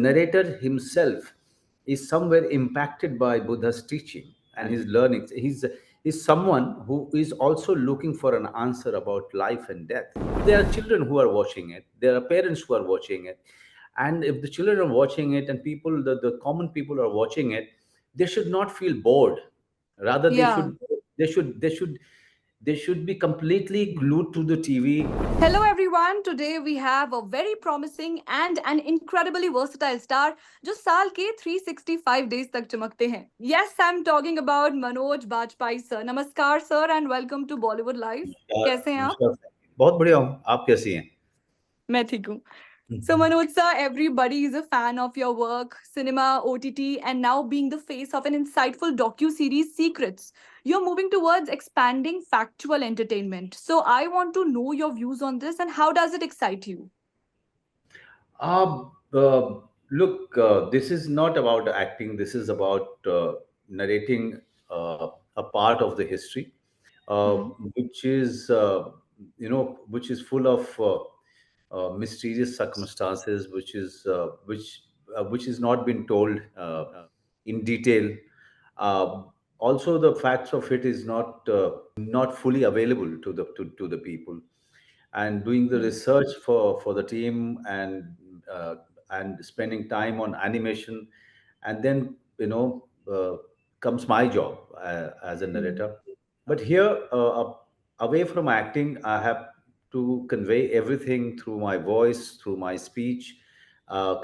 narrator himself is somewhere impacted by Buddha's teaching and his learnings. He's someone who is also looking for an answer about life and death. There are children who are watching it. There are parents who are watching it. And if the children are watching it and the common people are watching it, they should not feel bored. Rather, Yeah. they should, they should, they should be completely glued to the TV. Hello, everyone. Today we have a very promising and an incredibly versatile star जो साल के 365 days तक चमकते हैं. Yes, I'm talking about Manoj Bajpayee sir. नमस्कार sir and welcome to Bollywood Live. कैसे हैं आप? नमस्कार। बहुत बढ़िया हूँ। आप कैसी हैं? मैं ठीक हूँ. So Manoj sir, everybody is a fan of your work, cinema, OTT, and now being the face of an insightful docu-series Secrets. You're moving towards expanding factual entertainment. So I want to know your views on this and how does it excite you? Uh, Look, this is not about acting. This is about narrating a part of the history, uh, Hmm. which is which is full of mysterious circumstances, which is not been told in detail. Uh, Also, the facts of it is not fully available to the people. And doing the Hmm. research for the team, and spending time on animation, and then comes my job as a Hmm. narrator. But here, away from acting, I have to convey everything through my voice, through my speech,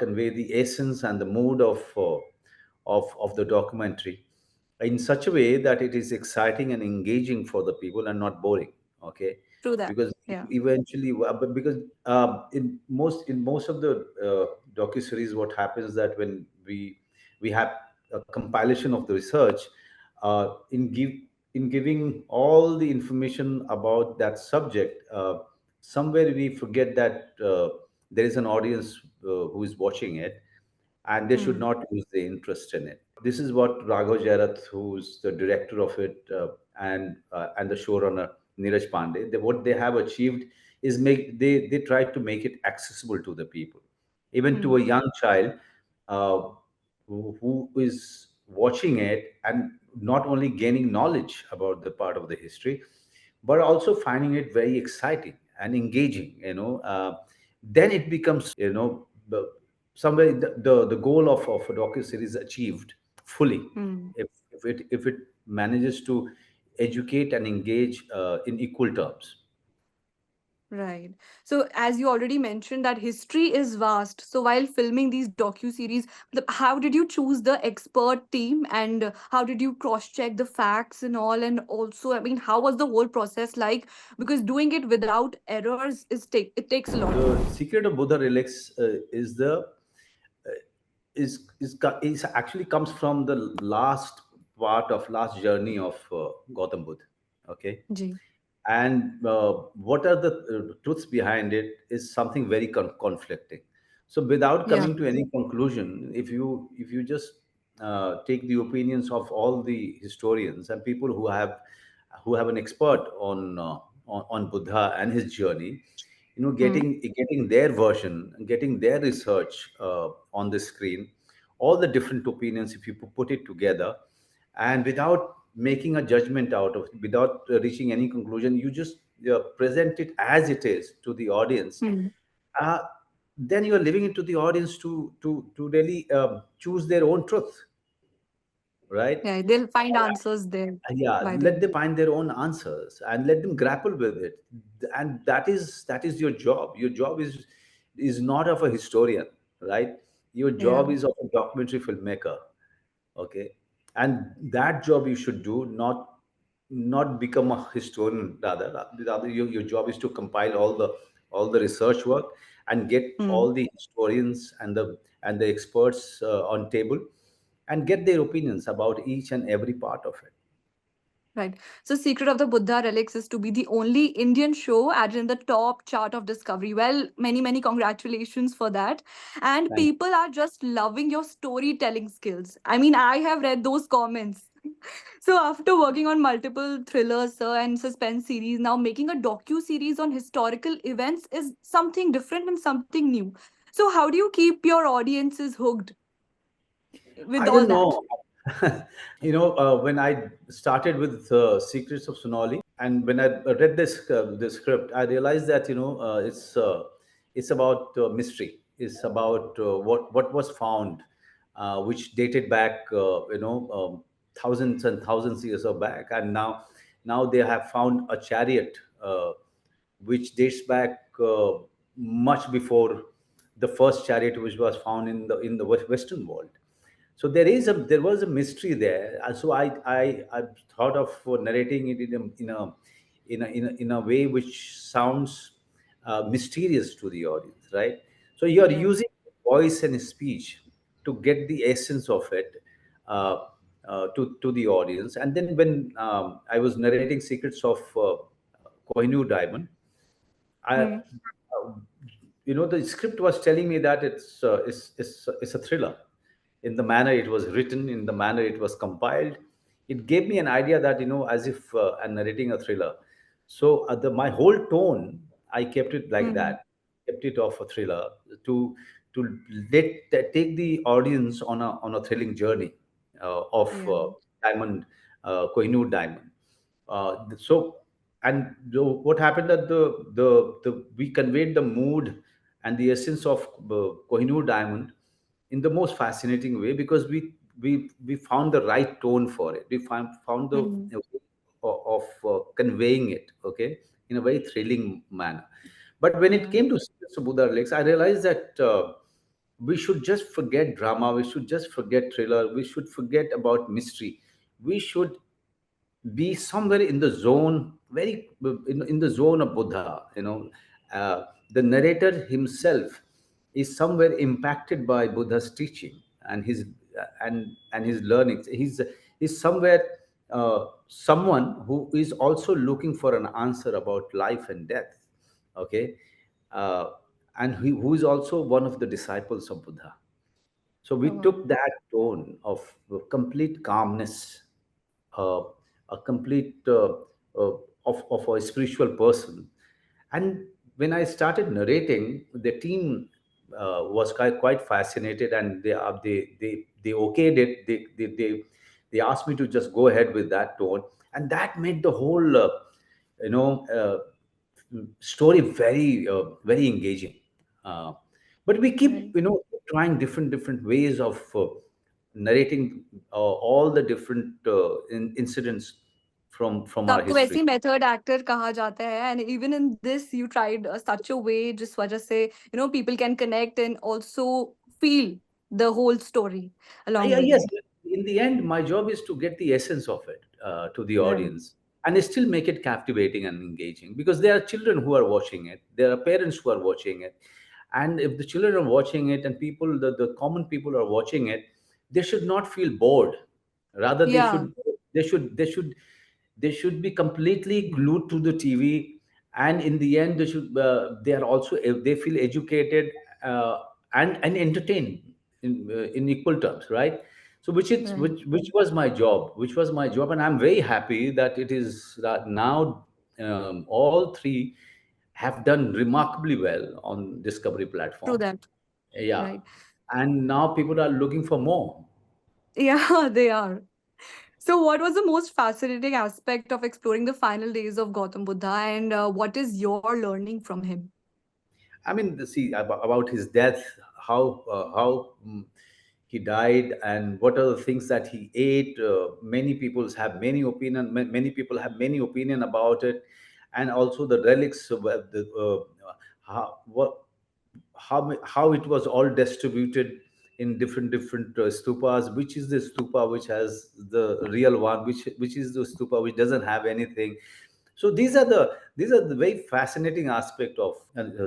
convey the essence and the mood of the documentary in such a way that it is exciting and engaging for the people and not boring. Okay, True that. because Yeah. eventually, but because in most of the docu series, what happens that when we have a compilation of the research, in giving all the information about that subject, somewhere we forget that there is an audience who is watching it, and they should Hmm. not lose the interest in it. This is what Raghav Jairath, who's the director of it, and the showrunner Neeraj Pandey, what they have achieved is they try to make it accessible to the people, even to a Hmm. young child, uh, who is watching it and not only gaining knowledge about the part of the history, but also finding it very exciting and engaging. Then it becomes, somewhere the goal of a docu series achieved fully, Hmm. if it manages to educate and engage in equal terms. Right. So, as you already mentioned, that history is vast. So, while filming these docu-series, how did you choose the expert team and how did you cross-check the facts and all? And also, I mean, how was the whole process like? Because doing it without errors it takes a lot. The secret of Buddha Relics is actually comes from the last journey of Gautam Buddha. Okay, Ji. and what are the truths behind it is something very conflicting. So without Yeah. coming to any conclusion, if you just take the opinions of all the historians and people who have an expert on Buddha and his journey, Hmm. getting their version, getting their research on the screen, all the different opinions, if you put it together, and without making a judgment out of it, without reaching any conclusion, you just present it as it is to the audience. Hmm. uh, then you are leaving it to the audience to really choose their own truth, right? Yeah, they'll find answers there Yeah, by the let them end. find their own answers and let them grapple with it. And that is your job. Your job is not of a historian, right? Your Yeah. job is of a documentary filmmaker. Okay, and that job you should do, not become a historian. Rather your job is to compile all the research work and get Hmm. all the historians and the experts on table, and get their opinions about each and every part of it. Right. So, Secret of the Buddha Relics is to be the only Indian show added in the top chart of Discovery. Well, many congratulations for that. And Thank people are just loving your storytelling skills. I mean, I have read those comments. So, after working on multiple thrillers and suspense series, now making a docu series on historical events is something different and something new. So how do you keep your audiences hooked with I all don't that? know. When I started with Secrets of Sonali, and when I read this script, I realized that it's about mystery. It's about what was found, which dated back thousands and thousands years of back, and now they have found a chariot which dates back much before the first chariot which was found in the Western world. So there was a mystery there. So I thought of narrating it in a way which sounds mysterious to the audience, right? So you are Right. using voice and speech to get the essence of it to the audience. And then when I was narrating Secrets of Kohinoor Diamond, I Hmm. the script was telling me that it's a thriller. In the manner it was written, in the manner it was compiled, it gave me an idea that as if I'm narrating a thriller. So my whole tone, I kept it like Hmm. that, kept it of a thriller, to let take the audience on a thrilling journey of Yeah. diamond, Kohinoor diamond. So and what happened that the we conveyed the mood and the essence of Kohinoor diamond in the most fascinating way, because we found the right tone for it. We found the Hmm. way of conveying it, okay, in a very thrilling manner. But when it Yeah. came to Buddha Relics, I realized that we should just forget drama, we should just forget thriller, we should forget about mystery. We should be somewhere in the zone, very in the zone of Buddha. The narrator himself is somewhere impacted by Buddha's teaching and his learnings. He's somewhere someone who is also looking for an answer about life and death. Okay, uh, and who is also one of the disciples of Buddha. So Oh, we wow. took that tone of complete calmness, uh, a complete of a spiritual person. And when I started narrating, the team was quite fascinated, and they okayed it. They asked me to just go ahead with that tone, and that made the whole you know uh, story very engaging. Uh, but we keep Right. trying different ways of narrating all the different incidents from तो our आपको history. वैसे ही method actor कहा जाता है and even in this you tried such a way जिस वजह से people can connect and also feel the whole story Yeah, along with yes. it. In the end, my job is to get the essence of it to the Right. audience, and still make it captivating and engaging, because there are children who are watching it, there are parents who are watching it, and if the children are watching it and the common people are watching it, they should not feel bored. Rather, Yeah. they should be completely glued to the TV, and in the end, they are also, if they feel educated uh, and entertained in equal terms, right? So Right. which was my job, and I'm very happy that it is that now all three have done remarkably well on Discovery True platform. that. Yeah, Right. and now people are looking for more. Yeah, they are. So, what was the most fascinating aspect of exploring the final days of Gautam Buddha, and what is your learning from him? I mean, see about his death, how he died, and what are the things that he ate. Many people have many opinion about it, and also the relics. How what how it was all distributed in different stupas. Which is the stupa which has the real one? Which is the stupa which doesn't have anything? So these are the very fascinating aspect of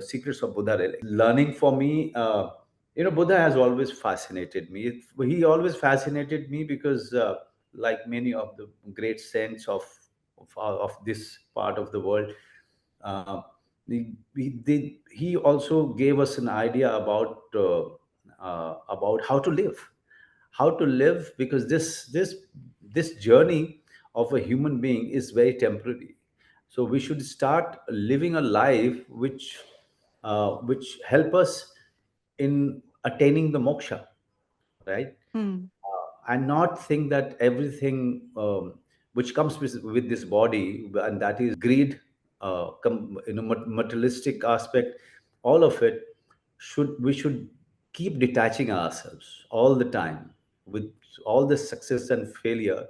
Secrets of Buddha Relics. Learning for me, Buddha has always fascinated me. He always fascinated me because, like many of the great saints of this part of the world, uh, he also gave us an idea about how to live, because this journey of a human being is very temporary. So we should start living a life which help us in attaining the moksha, right? Hmm. And not think that everything which comes with this body, and that is greed, materialistic aspect, all of it, we should keep detaching ourselves all the time. With all the success and failure,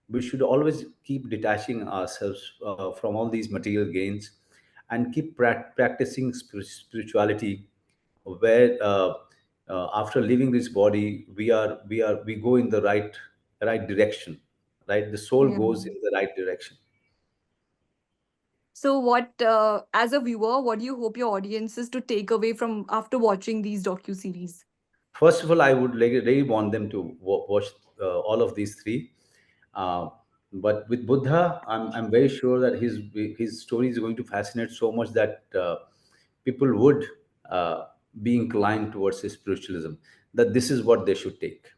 we should always keep detaching ourselves from all these material gains, and keep practicing spirituality, where after leaving this body, we go in the right direction, right? The soul Yeah. goes in the right direction. So, as a viewer, what do you hope your audiences to take away from after watching these docu series? First of all, I would really want them to watch all of these three. uh, but with Buddha, I'm very sure that his story is going to fascinate so much that people would be inclined towards his spiritualism, that this is what they should take.